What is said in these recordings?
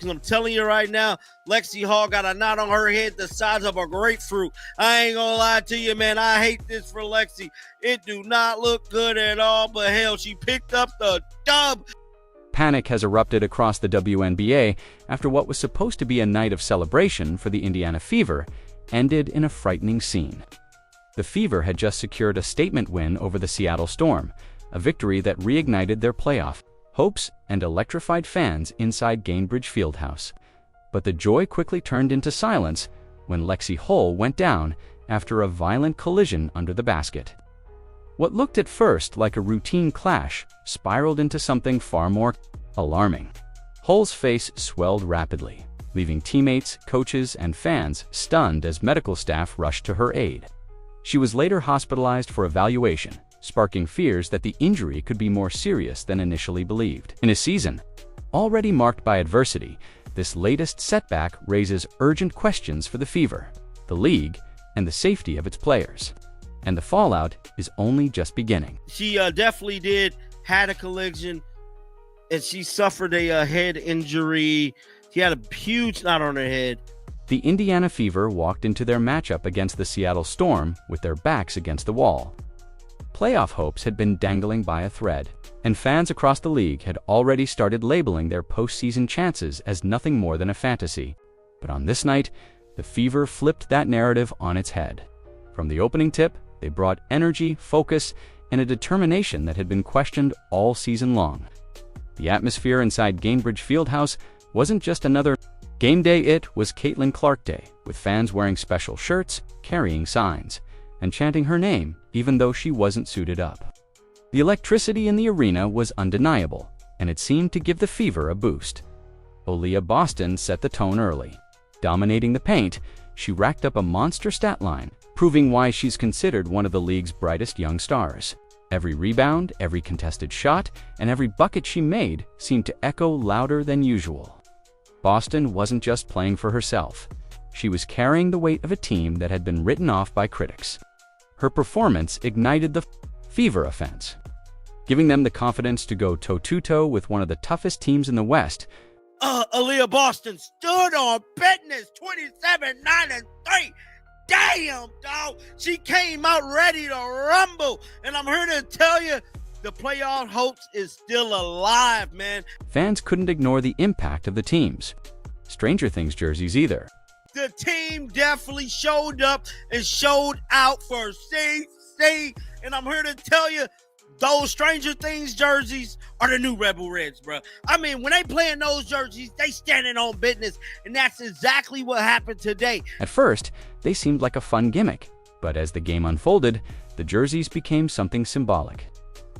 because I'm telling you right now, Lexi Hall got a knot on her head the size of a grapefruit. I ain't gonna lie to you, man. I hate this for Lexi. It do not look good at all, but hell, she picked up the dub. Panic has erupted across the WNBA after what was supposed to be a night of celebration for the Indiana Fever ended in a frightening scene. The Fever had just secured a statement win over the Seattle Storm, a victory that reignited their playoff hopes and electrified fans inside Gainbridge Fieldhouse. But the joy quickly turned into silence when Lexi Hall went down after a violent collision under the basket. What looked at first like a routine clash spiraled into something far more alarming. Hull's face swelled rapidly, leaving teammates, coaches, and fans stunned as medical staff rushed to her aid. She was later hospitalized for evaluation, sparking fears that the injury could be more serious than initially believed. In a season already marked by adversity, this latest setback raises urgent questions for the Fever, the league, and the safety of its players. And the fallout is only just beginning. She definitely had a collision, and she suffered a head injury. She had a huge knot on her head. The Indiana Fever walked into their matchup against the Seattle Storm with their backs against the wall. Playoff hopes had been dangling by a thread, and fans across the league had already started labeling their postseason chances as nothing more than a fantasy. But on this night, the Fever flipped that narrative on its head. From the opening tip, they brought energy, focus, and a determination that had been questioned all season long. The atmosphere inside Gainbridge Fieldhouse wasn't just another game day, it was Caitlyn Clark Day, with fans wearing special shirts, carrying signs, and chanting her name even though she wasn't suited up. The electricity in the arena was undeniable, and it seemed to give the Fever a boost. Aaliyah Boston set the tone early. Dominating the paint, she racked up a monster stat line, proving why she's considered one of the league's brightest young stars. Every rebound, every contested shot, and every bucket she made seemed to echo louder than usual. Boston wasn't just playing for herself. She was carrying the weight of a team that had been written off by critics. Her performance ignited the Fever offense, giving them the confidence to go toe-to-toe with one of the toughest teams in the West. Aaliyah Boston stood on business, 27-9-3. Damn, dog. She came out ready to rumble. And I'm here to tell you, the playoff hopes is still alive, man. Fans couldn't ignore the impact of the team's Stranger Things jerseys either. The team definitely showed up and showed out for CC. And I'm here to tell you, those Stranger Things jerseys are the new Rebel Reds, bro. I mean, when they play in those jerseys, they standing on business, and that's exactly what happened today. At first, they seemed like a fun gimmick, but as the game unfolded, the jerseys became something symbolic.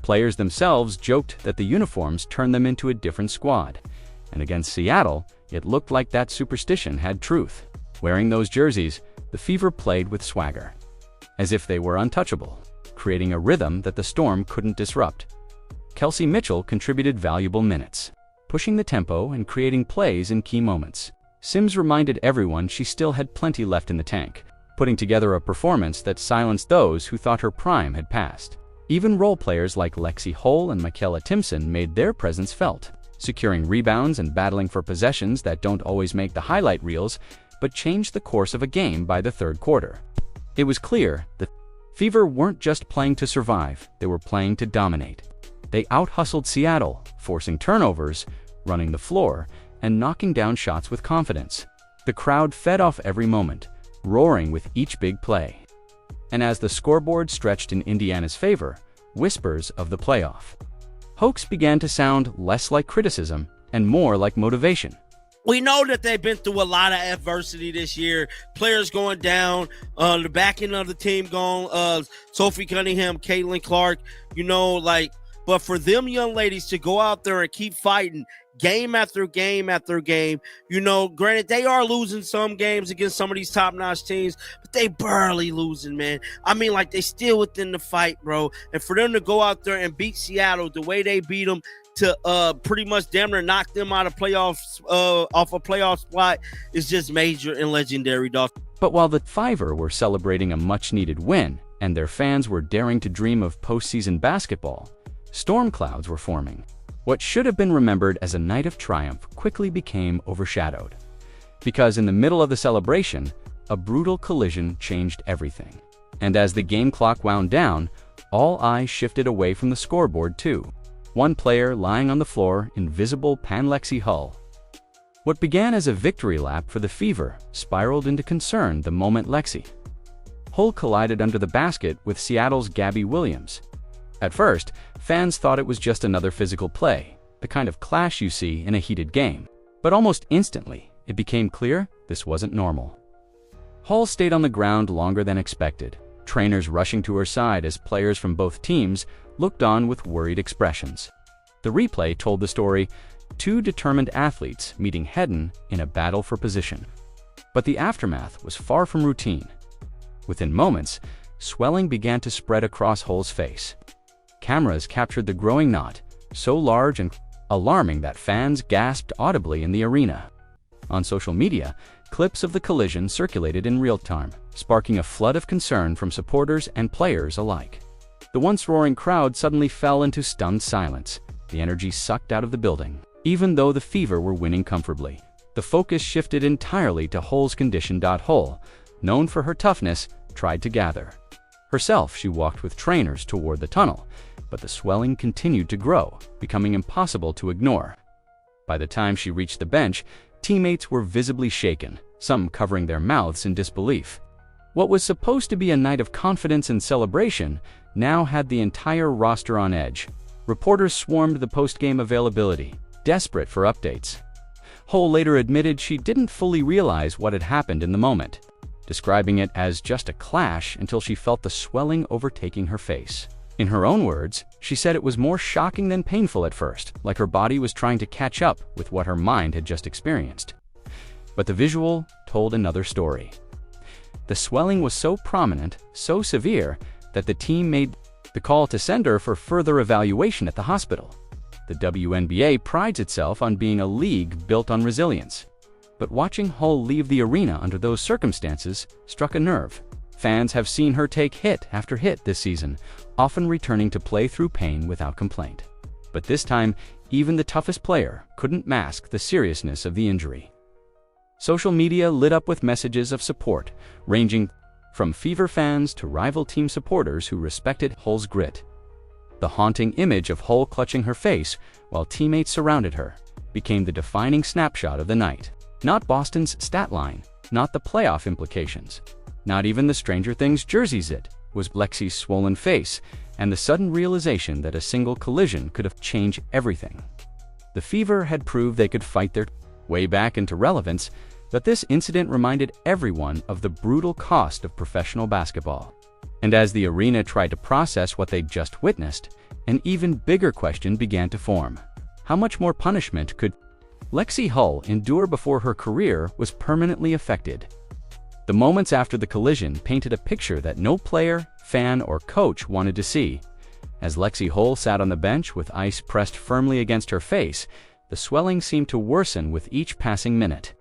Players themselves joked that the uniforms turned them into a different squad, and against Seattle, it looked like that superstition had truth. Wearing those jerseys, the Fever played with swagger, as if they were untouchable, creating a rhythm that the Storm couldn't disrupt. Kelsey Mitchell contributed valuable minutes, pushing the tempo and creating plays in key moments. Sims reminded everyone she still had plenty left in the tank, putting together a performance that silenced those who thought her prime had passed. Even role players like Lexi Hall and Michaela Timpson made their presence felt, securing rebounds and battling for possessions that don't always make the highlight reels, but changed the course of a game by the third quarter. It was clear that Fever weren't just playing to survive, they were playing to dominate. They out-hustled Seattle, forcing turnovers, running the floor, and knocking down shots with confidence. The crowd fed off every moment, roaring with each big play. And as the scoreboard stretched in Indiana's favor, whispers of the playoff hoax began to sound less like criticism and more like motivation. We know that they've been through a lot of adversity this year. Players going down, the back end of the team gone, Sophie Cunningham, Caitlyn Clark, but for them young ladies to go out there and keep fighting game after game after game, granted, they are losing some games against some of these top-notch teams, but they barely losing, man. I mean, they still within the fight, bro. And for them to go out there and beat Seattle the way they beat them, to pretty much damn near knock them out of playoffs, off a playoff spot, is just major and legendary, dog. But while the Fever were celebrating a much-needed win, and their fans were daring to dream of postseason basketball, storm clouds were forming. What should have been remembered as a night of triumph quickly became overshadowed. Because in the middle of the celebration, a brutal collision changed everything. And as the game clock wound down, all eyes shifted away from the scoreboard too. One player lying on the floor in visible Lexi Hull. What began as a victory lap for the Fever spiraled into concern the moment Lexi Hull collided under the basket with Seattle's Gabby Williams. At first, fans thought it was just another physical play, the kind of clash you see in a heated game. But almost instantly, it became clear this wasn't normal. Hull stayed on the ground longer than expected, trainers rushing to her side as players from both teams looked on with worried expressions. The replay told the story, two determined athletes meeting head-on in a battle for position. But the aftermath was far from routine. Within moments, swelling began to spread across Hull's face. Cameras captured the growing knot, so large and alarming that fans gasped audibly in the arena. On social media, clips of the collision circulated in real time, sparking a flood of concern from supporters and players alike. The once roaring crowd suddenly fell into stunned silence, the energy sucked out of the building. Even though the Fever were winning comfortably, the focus shifted entirely to Hull's condition. Hull, known for her toughness, tried to gather. Herself, she walked with trainers toward the tunnel, but the swelling continued to grow, becoming impossible to ignore. By the time she reached the bench, teammates were visibly shaken, some covering their mouths in disbelief. What was supposed to be a night of confidence and celebration now had the entire roster on edge. Reporters swarmed the post-game availability, desperate for updates. Hull later admitted she didn't fully realize what had happened in the moment, describing it as just a clash until she felt the swelling overtaking her face. In her own words, she said it was more shocking than painful at first, like her body was trying to catch up with what her mind had just experienced. But the visual told another story. The swelling was so prominent, so severe, that the team made the call to send her for further evaluation at the hospital. The WNBA prides itself on being a league built on resilience. But watching Hull leave the arena under those circumstances struck a nerve. Fans have seen her take hit after hit this season, often returning to play through pain without complaint. But this time, even the toughest player couldn't mask the seriousness of the injury. Social media lit up with messages of support, ranging from Fever fans to rival team supporters who respected Hull's grit. The haunting image of Hull clutching her face while teammates surrounded her became the defining snapshot of the night. Not Boston's stat line, not the playoff implications, not even the Stranger Things jerseys. It was Lexi's swollen face and the sudden realization that a single collision could have changed everything. The Fever had proved they could fight their way back into relevance, but this incident reminded everyone of the brutal cost of professional basketball. And as the arena tried to process what they'd just witnessed, an even bigger question began to form. How much more punishment could Lexi Hull endure before her career was permanently affected? The moments after the collision painted a picture that no player, fan, or coach wanted to see. As Lexi Hull sat on the bench with ice pressed firmly against her face, the swelling seemed to worsen with each passing minute.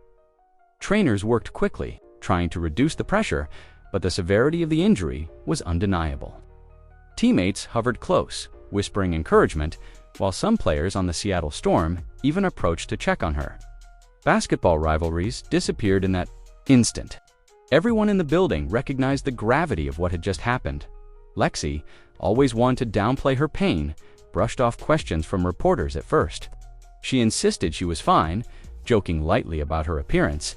Trainers worked quickly, trying to reduce the pressure, but the severity of the injury was undeniable. Teammates hovered close, whispering encouragement, while some players on the Seattle Storm even approached to check on her. Basketball rivalries disappeared in that instant. Everyone in the building recognized the gravity of what had just happened. Lexi, always one to downplay her pain, brushed off questions from reporters at first. She insisted she was fine, joking lightly about her appearance,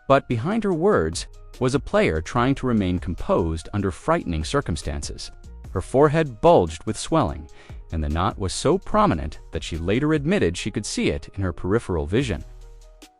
but behind her words was a player trying to remain composed under frightening circumstances. Her forehead bulged with swelling, and the knot was so prominent that she later admitted she could see it in her peripheral vision.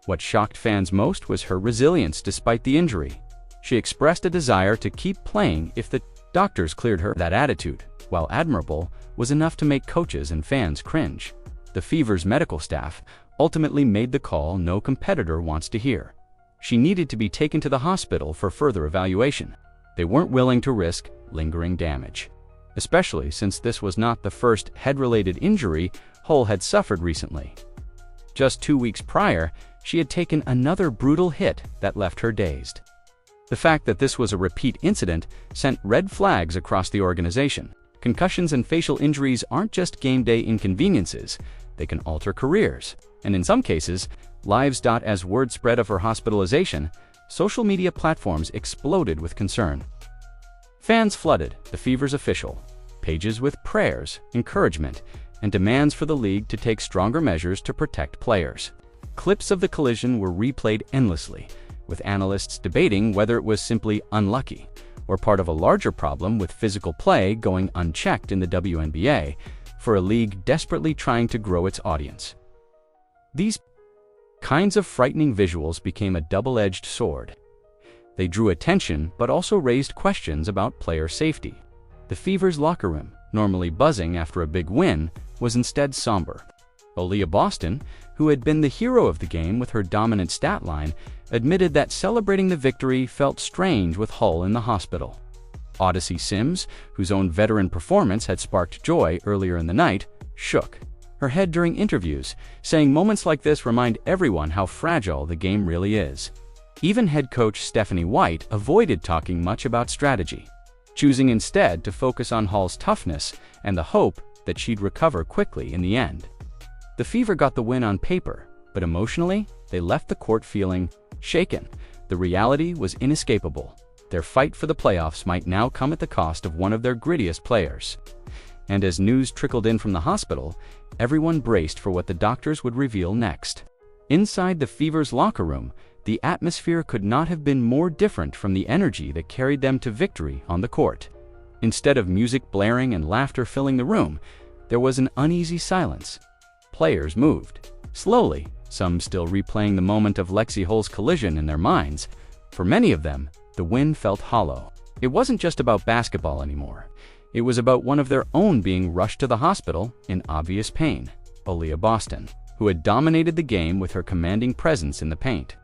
What shocked fans most was her resilience despite the injury. She expressed a desire to keep playing if the doctors cleared her. That attitude, while admirable, was enough to make coaches and fans cringe. The Fever's medical staff ultimately made the call no competitor wants to hear. She needed to be taken to the hospital for further evaluation. They weren't willing to risk lingering damage, especially since this was not the first head-related injury Hull had suffered recently. Just 2 weeks prior, she had taken another brutal hit that left her dazed. The fact that this was a repeat incident sent red flags across the organization. Concussions and facial injuries aren't just game day inconveniences, they can alter careers, and in some cases, lives. As word spread of her hospitalization, social media platforms exploded with concern. Fans flooded the Fever's official pages with prayers, encouragement, and demands for the league to take stronger measures to protect players. Clips of the collision were replayed endlessly, with analysts debating whether it was simply unlucky or part of a larger problem with physical play going unchecked in the WNBA for a league desperately trying to grow its audience. These kinds of frightening visuals became a double-edged sword. They drew attention but also raised questions about player safety. The Fever's locker room, normally buzzing after a big win, was instead somber. Aaliyah Boston, who had been the hero of the game with her dominant stat line, admitted that celebrating the victory felt strange with Hull in the hospital. Odyssey Sims, whose own veteran performance had sparked joy earlier in the night, shook her head during interviews, saying moments like this remind everyone how fragile the game really is. Even head coach Stephanie White avoided talking much about strategy, choosing instead to focus on Hull's toughness and the hope that she'd recover quickly in the end. The Fever got the win on paper, but emotionally, they left the court feeling shaken. The reality was inescapable. Their fight for the playoffs might now come at the cost of one of their grittiest players. And as news trickled in from the hospital, everyone braced for what the doctors would reveal next. Inside the Fever's locker room, the atmosphere could not have been more different from the energy that carried them to victory on the court. Instead of music blaring and laughter filling the room, there was an uneasy silence. Players moved slowly, some still replaying the moment of Lexi Hall's collision in their minds. For many of them, the win felt hollow. It wasn't just about basketball anymore. It was about one of their own being rushed to the hospital in obvious pain. Aaliyah Boston, who had dominated the game with her commanding presence in the paint,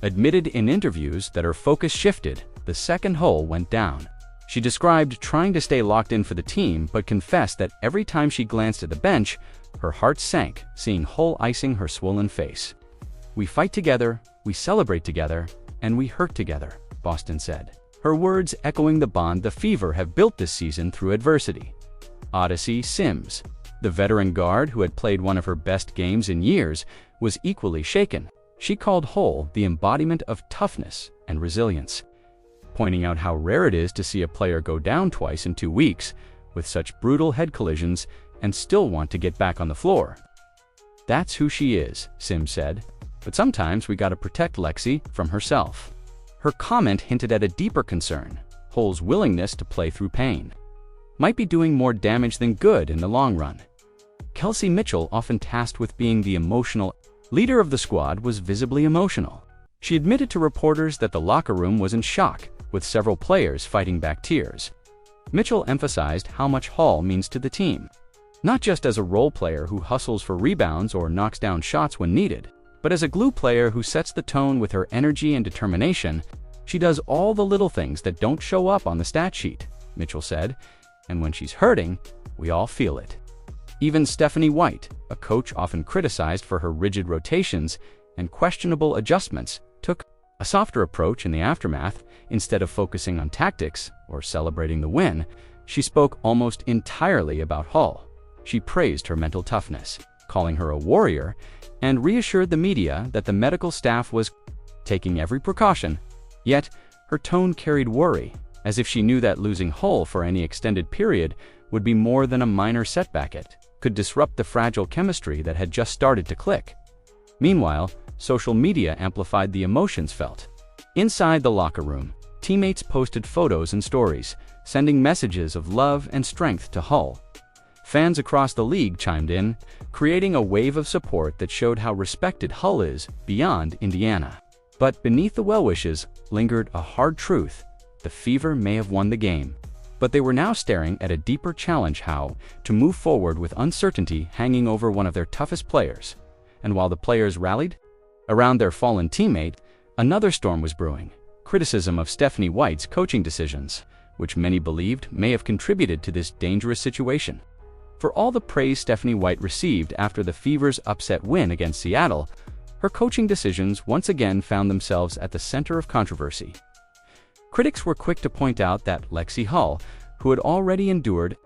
admitted in interviews that her focus shifted the second Hull went down. She described trying to stay locked in for the team, but confessed that every time she glanced at the bench, her heart sank, seeing Hull icing her swollen face. "We fight together, we celebrate together, and we hurt together," Boston said, her words echoing the bond the Fever have built this season through adversity. Odyssey Sims, the veteran guard who had played one of her best games in years, was equally shaken. She called Hull the embodiment of toughness and resilience, pointing out how rare it is to see a player go down twice in 2 weeks with such brutal head collisions and still want to get back on the floor. "That's who she is," Sims said, "but sometimes we gotta protect Lexi from herself." Her comment hinted at a deeper concern. Hull's willingness to play through pain might be doing more damage than good in the long run. Kelsey Mitchell, often tasked with being the emotional leader of the squad, was visibly emotional. She admitted to reporters that the locker room was in shock, with several players fighting back tears. Mitchell emphasized how much Hull means to the team, not just as a role player who hustles for rebounds or knocks down shots when needed, but as a glue player who sets the tone with her energy and determination. "She does all the little things that don't show up on the stat sheet," Mitchell said, "and when she's hurting, we all feel it." Even Stephanie White, a coach often criticized for her rigid rotations and questionable adjustments, took a softer approach in the aftermath. Instead of focusing on tactics or celebrating the win, she spoke almost entirely about Hull. She praised her mental toughness, calling her a warrior, and reassured the media that the medical staff was taking every precaution. Yet, her tone carried worry, as if she knew that losing Hull for any extended period would be more than a minor setback. It could disrupt the fragile chemistry that had just started to click. Meanwhile, social media amplified the emotions felt. Inside the locker room, teammates posted photos and stories, sending messages of love and strength to Hull. Fans across the league chimed in, creating a wave of support that showed how respected Hull is beyond Indiana. But beneath the well-wishes lingered a hard truth. The Fever may have won the game, but they were now staring at a deeper challenge: how to move forward with uncertainty hanging over one of their toughest players. And while the players rallied around their fallen teammate, another storm was brewing. Criticism of Stephanie White's coaching decisions, which many believed may have contributed to this dangerous situation. For all the praise Stephanie White received after the Fever's upset win against Seattle, her coaching decisions once again found themselves at the center of controversy. Critics were quick to point out that Lexi Hall, who had already endured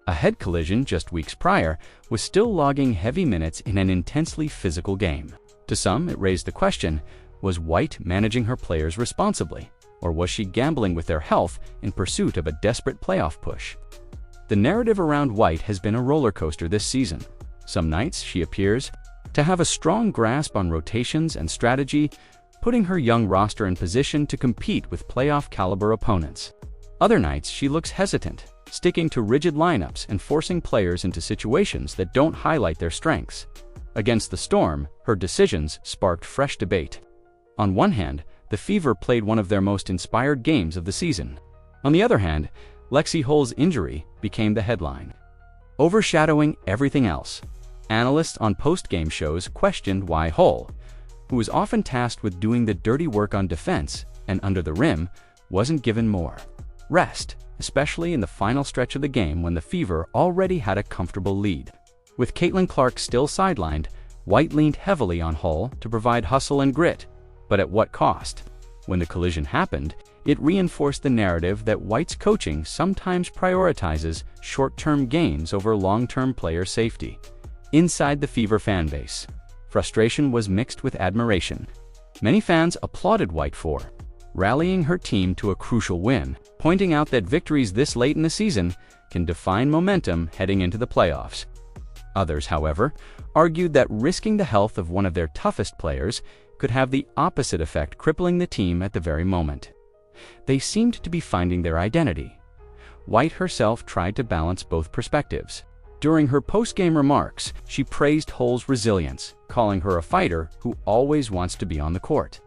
A head collision just weeks prior was still logging heavy minutes in an intensely physical game. To some, it raised the question, was White managing her players responsibly, or was she gambling with their health in pursuit of a desperate playoff push? The narrative around White has been a roller coaster this season. Some nights she appears to have a strong grasp on rotations and strategy, putting her young roster in position to compete with playoff-caliber opponents. Other nights she looks hesitant, sticking to rigid lineups and forcing players into situations that don't highlight their strengths. Against the Storm, her decisions sparked fresh debate. On one hand, the Fever played one of their most inspired games of the season. On the other hand, Lexi Hull's injury became the headline. Overshadowing everything else, analysts on post-game shows questioned why Hull, who was often tasked with doing the dirty work on defense and under the rim, wasn't given more rest, especially in the final stretch of the game when the Fever already had a comfortable lead. With Caitlyn Clark still sidelined, White leaned heavily on Hull to provide hustle and grit, but at what cost? When the collision happened, it reinforced the narrative that White's coaching sometimes prioritizes short-term gains over long-term player safety. Inside the Fever fanbase, frustration was mixed with admiration. Many fans applauded White for rallying her team to a crucial win, pointing out that victories this late in the season can define momentum heading into the playoffs. Others, however, argued that risking the health of one of their toughest players could have the opposite effect, crippling the team at the very moment. They seemed to be finding their identity. White herself tried to balance both perspectives. During her post-game remarks, she praised Hull's resilience, calling her a fighter who always wants to be on the court.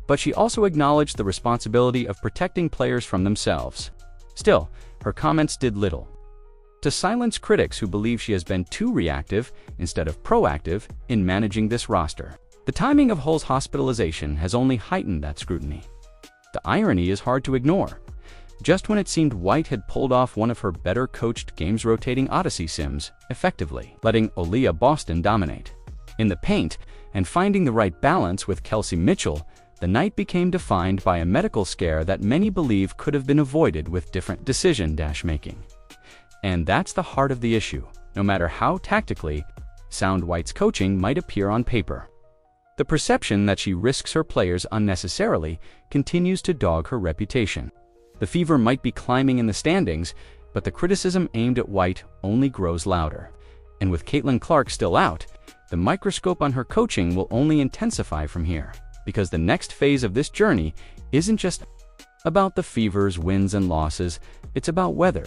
But she also acknowledged the responsibility of protecting players from themselves. Still, her comments did little to silence critics who believe she has been too reactive instead of proactive in managing this roster. The timing of Hull's hospitalization has only heightened that scrutiny. The irony is hard to ignore. Just when it seemed White had pulled off one of her better-coached games-rotating Odyssey sims effectively, letting Aaliyah Boston dominate in the paint and finding the right balance with Kelsey Mitchell, the night became defined by a medical scare that many believe could have been avoided with different decision-making. And that's the heart of the issue, no matter how tactically sound White's coaching might appear on paper. The perception that she risks her players unnecessarily continues to dog her reputation. The Fever might be climbing in the standings, but the criticism aimed at White only grows louder. And with Caitlyn Clark still out, the microscope on her coaching will only intensify from here, because the next phase of this journey isn't just about the Fever's wins and losses, it's about whether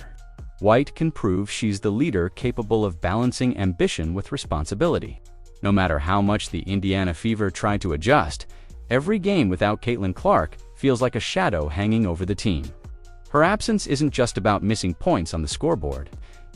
White can prove she's the leader capable of balancing ambition with responsibility. No matter how much the Indiana Fever try to adjust, every game without Caitlyn Clark feels like a shadow hanging over the team. Her absence isn't just about missing points on the scoreboard.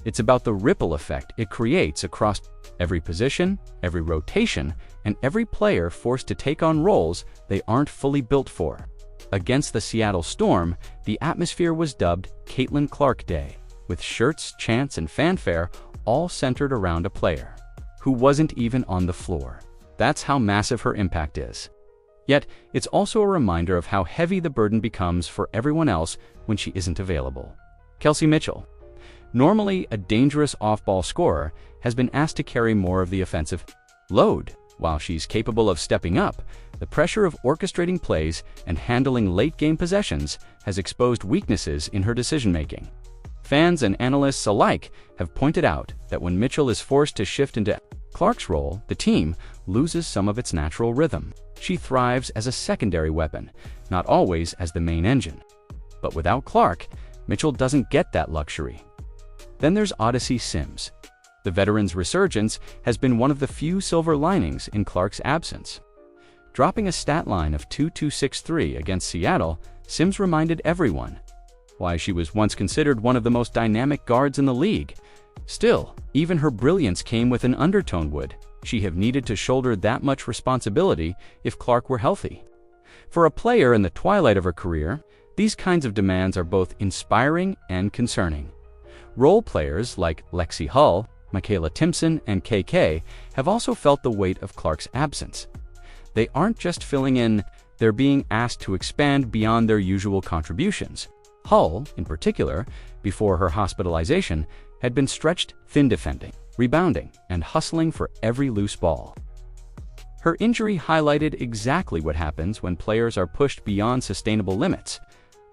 It's about the ripple effect it creates across every position, every rotation, and every player forced to take on roles they aren't fully built for. Against the Seattle Storm, the atmosphere was dubbed Caitlyn Clark Day, with shirts, chants, and fanfare all centered around a player who wasn't even on the floor. That's how massive her impact is. Yet, it's also a reminder of how heavy the burden becomes for everyone else when she isn't available. Kelsey Mitchell, normally a dangerous off-ball scorer, has been asked to carry more of the offensive load. While she's capable of stepping up, the pressure of orchestrating plays and handling late-game possessions has exposed weaknesses in her decision-making. Fans and analysts alike have pointed out that when Mitchell is forced to shift into Clark's role, the team loses some of its natural rhythm. She thrives as a secondary weapon, not always as the main engine. But without Clark, Mitchell doesn't get that luxury. Then there's Odyssey Sims. The veteran's resurgence has been one of the few silver linings in Clark's absence. Dropping a stat line of 2.263 against Seattle, Sims reminded everyone why she was once considered one of the most dynamic guards in the league. Still, even her brilliance came with an undertone. Would she have needed to shoulder that much responsibility if Clark were healthy? For a player in the twilight of her career, these kinds of demands are both inspiring and concerning. Role players like Lexi Hall, Michaela Timpson, and KK have also felt the weight of Clark's absence. They aren't just filling in, they're being asked to expand beyond their usual contributions. Hull, in particular, before her hospitalization, had been stretched thin defending, rebounding, and hustling for every loose ball. Her injury highlighted exactly what happens when players are pushed beyond sustainable limits.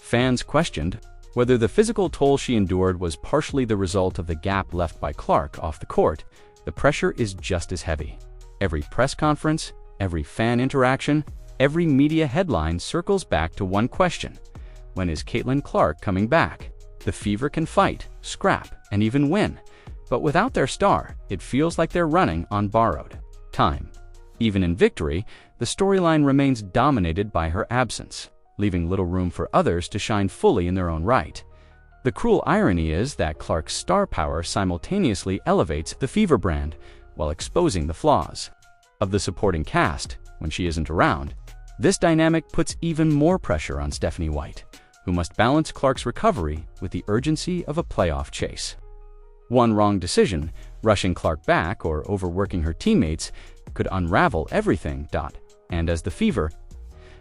Fans questioned whether the physical toll she endured was partially the result of the gap left by Clark off the court. The pressure is just as heavy. Every press conference, every fan interaction, every media headline circles back to one question: when is Caitlyn Clark coming back? The Fever can fight, scrap, and even win, but without their star, it feels like they're running on borrowed time. Even in victory, the storyline remains dominated by her absence, leaving little room for others to shine fully in their own right. The cruel irony is that Clark's star power simultaneously elevates the Fever brand while exposing the flaws of the supporting cast when she isn't around. This dynamic puts even more pressure on Stephanie White, who must balance Clark's recovery with the urgency of a playoff chase. One wrong decision, rushing Clark back or overworking her teammates, could unravel everything. And as the Fever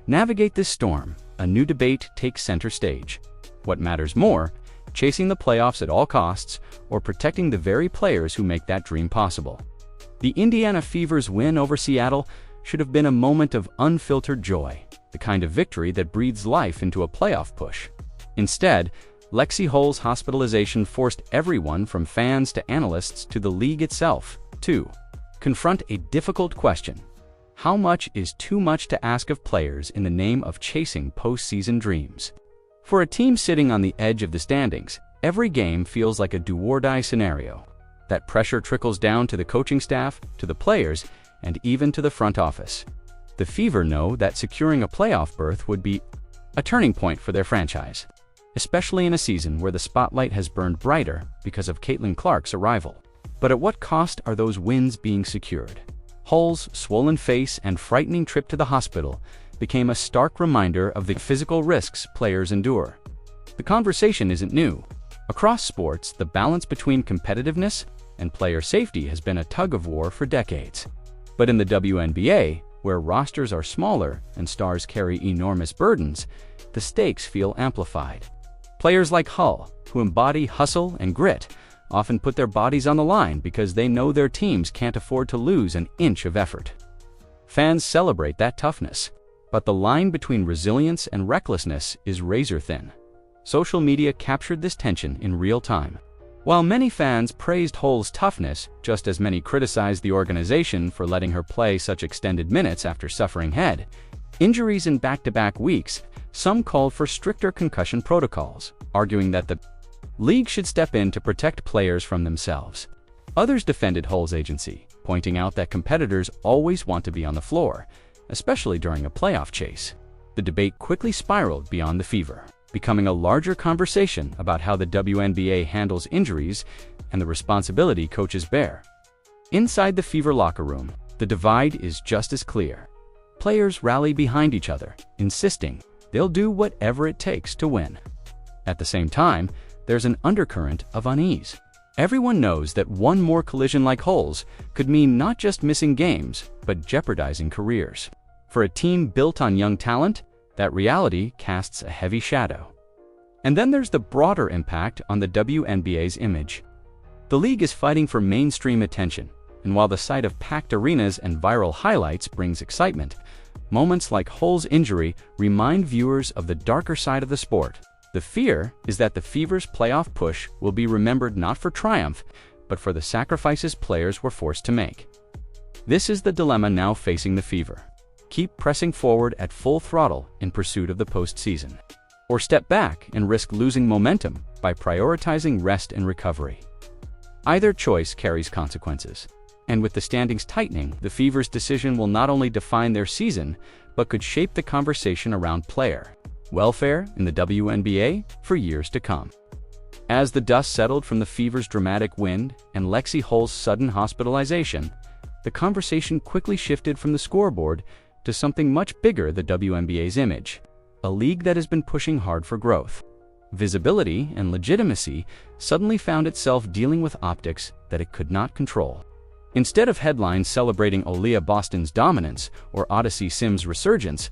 navigate this storm, a new debate takes center stage. What matters more, chasing the playoffs at all costs or protecting the very players who make that dream possible? The Indiana Fever's win over Seattle should have been a moment of unfiltered joy, the kind of victory that breathes life into a playoff push. Instead, Lexi Hull's hospitalization forced everyone from fans to analysts to the league itself to confront a difficult question: how much is too much to ask of players in the name of chasing postseason dreams? For a team sitting on the edge of the standings, every game feels like a do-or-die scenario. That pressure trickles down to the coaching staff, to the players, and even to the front office. The Fever know that securing a playoff berth would be a turning point for their franchise, especially in a season where the spotlight has burned brighter because of Caitlyn Clark's arrival. But at what cost are those wins being secured? Hull's swollen face and frightening trip to the hospital became a stark reminder of the physical risks players endure. The conversation isn't new. Across sports, the balance between competitiveness and player safety has been a tug-of-war for decades. But in the WNBA, where rosters are smaller and stars carry enormous burdens, the stakes feel amplified. Players like Hull, who embody hustle and grit, often put their bodies on the line because they know their teams can't afford to lose an inch of effort. Fans celebrate that toughness, but the line between resilience and recklessness is razor-thin. Social media captured this tension in real time. While many fans praised Hull's toughness, just as many criticized the organization for letting her play such extended minutes after suffering head injuries in back-to-back weeks, some called for stricter concussion protocols, arguing that the league should step in to protect players from themselves. Others defended Hull's agency, pointing out that competitors always want to be on the floor, especially during a playoff chase. The debate quickly spiraled beyond the Fever, becoming a larger conversation about how the WNBA handles injuries and the responsibility coaches bear. Inside the Fever locker room, the divide is just as clear. Players rally behind each other, insisting they'll do whatever it takes to win. At the same time, there's an undercurrent of unease. Everyone knows that one more collision like Hull's could mean not just missing games, but jeopardizing careers. For a team built on young talent, that reality casts a heavy shadow. And then there's the broader impact on the WNBA's image. The league is fighting for mainstream attention, and while the sight of packed arenas and viral highlights brings excitement, moments like Hull's injury remind viewers of the darker side of the sport. The fear is that the Fever's playoff push will be remembered not for triumph, but for the sacrifices players were forced to make. This is the dilemma now facing the Fever. Keep pressing forward at full throttle in pursuit of the postseason, or step back and risk losing momentum by prioritizing rest and recovery. Either choice carries consequences, and with the standings tightening, the Fever's decision will not only define their season, but could shape the conversation around player welfare in the WNBA for years to come. As the dust settled from the Fever's dramatic win and Lexi Hull's sudden hospitalization, the conversation quickly shifted from the scoreboard to something much bigger: the WNBA's image, a league that has been pushing hard for growth. Visibility and legitimacy suddenly found itself dealing with optics that it could not control. Instead of headlines celebrating Aaliyah Boston's dominance or Odyssey Sims' resurgence,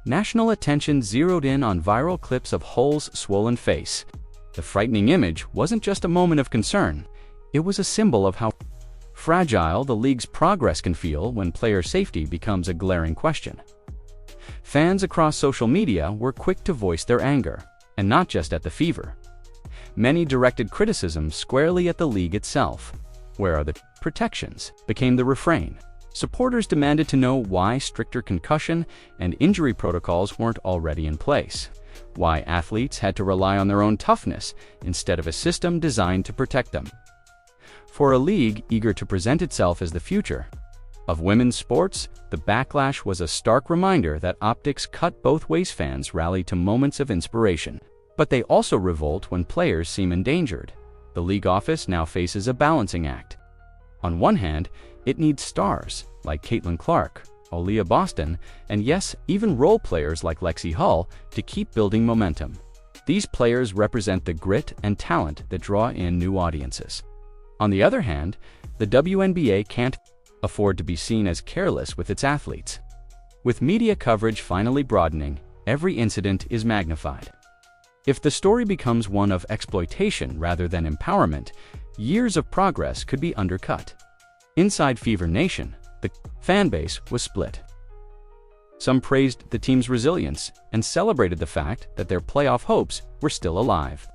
national attention zeroed in on viral clips of Hull's swollen face. The frightening image wasn't just a moment of concern, It was a symbol of how fragile the league's progress can feel when player safety becomes a glaring question. Fans across social media were quick to voice their anger, and not just at the Fever. Many directed criticism squarely at the league itself. "Where are the protections?" became the refrain. Supporters demanded to know why stricter concussion and injury protocols weren't already in place, why athletes had to rely on their own toughness instead of a system designed to protect them. For a league eager to present itself as the future of women's sports, the backlash was a stark reminder that optics cut both ways. Fans rally to moments of inspiration, but they also revolt when players seem endangered. The league office now faces a balancing act. On one hand, it needs stars like Caitlyn Clark, Aaliyah Boston, and yes, even role players like Lexi Hall to keep building momentum. These players represent the grit and talent that draw in new audiences. On the other hand, the WNBA can't afford to be seen as careless with its athletes. With media coverage finally broadening, every incident is magnified. If the story becomes one of exploitation rather than empowerment, years of progress could be undercut. Inside Fever Nation, the fan base was split. Some praised the team's resilience and celebrated the fact that their playoff hopes were still alive.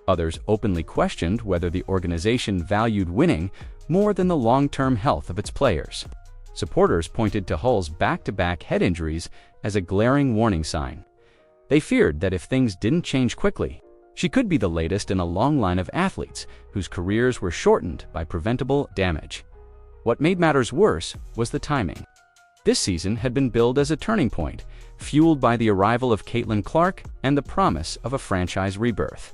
Others openly questioned whether the organization valued winning more than the long-term health of its players. Supporters pointed to Hull's back-to-back head injuries as a glaring warning sign. They feared that if things didn't change quickly, she could be the latest in a long line of athletes whose careers were shortened by preventable damage. What made matters worse was the timing. This season had been billed as a turning point, fueled by the arrival of Caitlyn Clark and the promise of a franchise rebirth.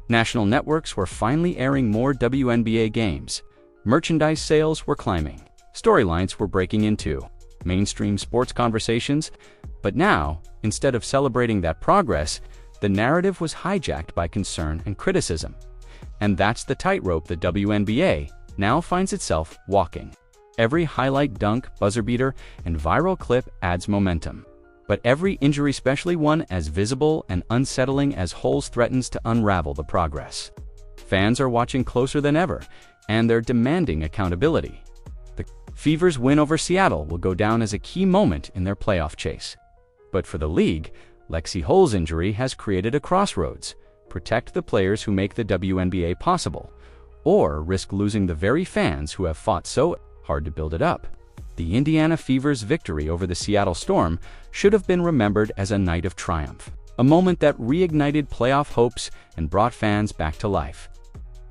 National networks were finally airing more WNBA games. Merchandise sales were climbing. Storylines were breaking into mainstream sports conversations. But now, instead of celebrating that progress, the narrative was hijacked by concern and criticism. And that's the tightrope the WNBA now finds itself walking. Every highlight dunk, buzzer beater, and viral clip adds momentum. But every injury, especially one as visible and unsettling as Hull's, threatens to unravel the progress. Fans are watching closer than ever, and they're demanding accountability. The Fever's win over Seattle will go down as a key moment in their playoff chase. But for the league, Lexi Hull's injury has created a crossroads: protect the players who make the WNBA possible, or risk losing the very fans who have fought so hard to build it up. The Indiana Fever's victory over the Seattle Storm should have been remembered as a night of triumph, a moment that reignited playoff hopes and brought fans back to life.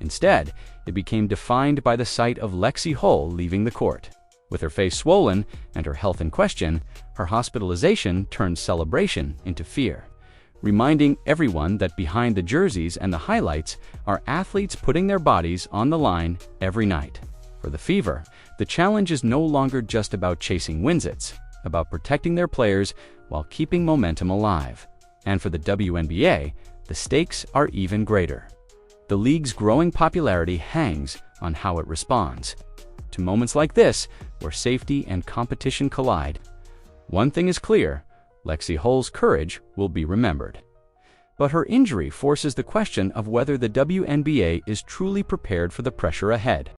Instead, it became defined by the sight of Lexi Hull leaving the court. With her face swollen and her health in question, her hospitalization turned celebration into fear, reminding everyone that behind the jerseys and the highlights are athletes putting their bodies on the line every night. For the Fever, the challenge is no longer just about chasing wins, it's about protecting their players while keeping momentum alive. And for the WNBA, the stakes are even greater. The league's growing popularity hangs on how it responds to moments like this, where safety and competition collide. One thing is clear: Lexi Hull's courage will be remembered. But her injury forces the question of whether the WNBA is truly prepared for the pressure ahead.